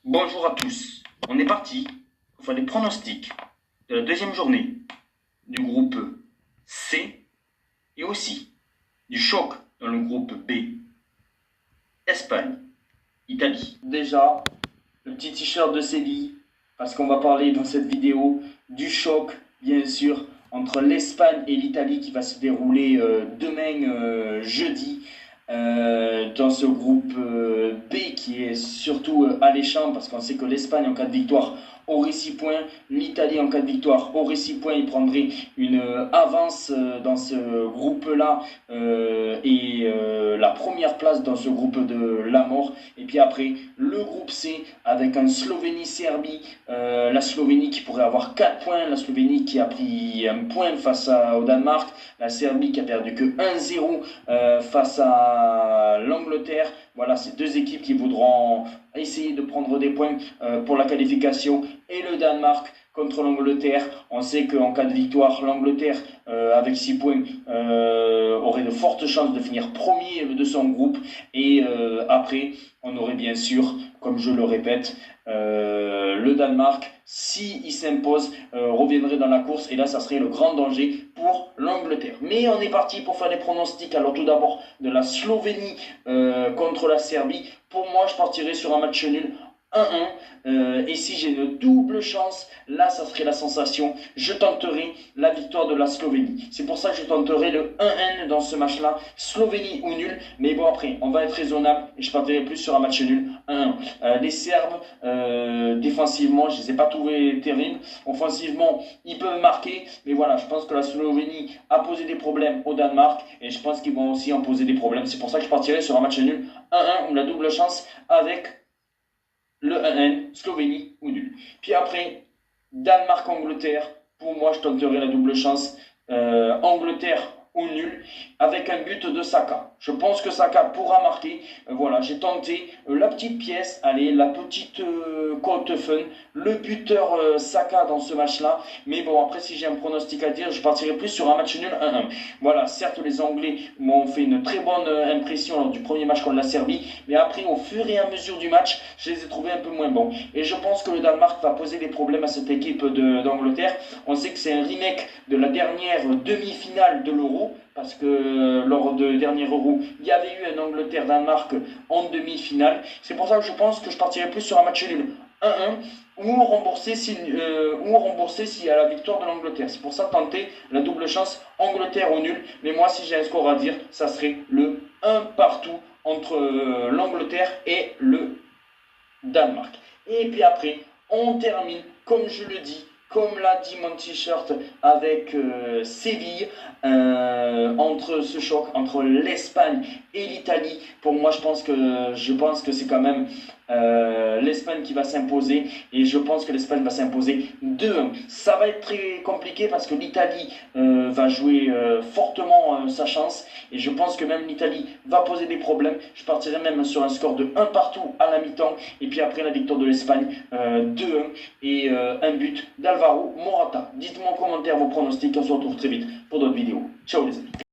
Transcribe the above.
Bonjour à tous, on est parti pour faire les pronostics de la deuxième journée du groupe C et aussi du choc dans le groupe B. Espagne, Italie. Déjà, le petit t-shirt de Séville, parce qu'on va parler dans cette vidéo du choc, bien sûr, entre l'Espagne et l'Italie qui va se dérouler demain jeudi. Dans ce groupe B qui est surtout alléchant parce qu'on sait que l'Espagne en cas de victoire aurait 6 points, l'Italie en cas de victoire aurait 6 points, il prendrait une avance dans ce groupe-là et la première place dans ce groupe de la mort. Et puis après, le groupe C avec un Slovénie-Serbie, la Slovénie qui pourrait avoir 4 points, la Slovénie qui a pris un point face au Danemark, la Serbie qui a perdu que 1-0 face à l'Angleterre. Voilà, c'est deux équipes qui voudront essayer de prendre des points pour la qualification. Et le Danemark contre l'Angleterre. On sait qu'en cas de victoire, l'Angleterre, avec 6 points, aurait de fortes chances de finir premier de son groupe. Et après, on aurait bien sûr, comme je le répète, le Danemark, s'il s'impose, reviendrait dans la course. Et là, ça serait le grand danger pour l'Angleterre. Mais on est parti pour faire les pronostics. Alors tout d'abord, de la Slovénie contre la Serbie. Pour moi, je partirais sur un match nul 1-1, et si j'ai une double chance, là ça serait la sensation, je tenterai la victoire de la Slovénie. C'est pour ça que je tenterai le 1-1 dans ce match-là, Slovénie ou nul. Mais bon, après, on va être raisonnable et je partirai plus sur un match nul 1-1. Les Serbes, défensivement, je ne les ai pas trouvés terribles. Offensivement, ils peuvent marquer, mais voilà, je pense que la Slovénie a posé des problèmes au Danemark et je pense qu'ils vont aussi en poser des problèmes. C'est pour ça que je partirai sur un match nul 1-1 ou la double chance avec le 1-1, Slovénie ou nul. Puis après, Danemark-Angleterre, pour moi je tenterai la double chance, Angleterre ou nul, avec un but de Saka. Je pense que Saka pourra marquer. Voilà, j'ai tenté la petite pièce, allez, la petite cote fun, le buteur Saka dans ce match-là. Mais bon, après, si j'ai un pronostic à dire, je partirai plus sur un match nul 1-1. Voilà, certes, les Anglais m'ont fait une très bonne impression lors du premier match contre la Serbie, mais après, au fur et à mesure du match, je les ai trouvés un peu moins bons. Et je pense que le Danemark va poser des problèmes à cette équipe d'Angleterre. On sait que c'est un remake de la dernière demi-finale de l'Euro, parce que lors de dernier Euro, il y avait eu un Angleterre-Danemark en demi-finale. C'est pour ça que je pense que je partirai plus sur un match nul 1-1 ou rembourser s'il y a la victoire de l'Angleterre. C'est pour ça tenter la double chance Angleterre au nul. Mais moi, si j'ai un score à dire, ça serait le 1 partout entre l'Angleterre et le Danemark. Et puis après, on termine, comme je le dis, comme l'a dit mon t-shirt, avec Séville, entre ce choc entre l'Espagne et l'Italie. Pour moi, je pense que c'est quand même l'Espagne qui va s'imposer, et je pense que l'Espagne va s'imposer 2-1. Ça va être très compliqué parce que l'Italie va jouer fortement sa chance, et je pense que même l'Italie va poser des problèmes. Je partirai même sur un score de 1 partout à la mi-temps, et puis après la victoire de l'Espagne 2-1 et un but d'Alvaro Morata. Dites-moi en commentaire vos pronostics, on se retrouve très vite pour d'autres vidéos. Ciao les amis.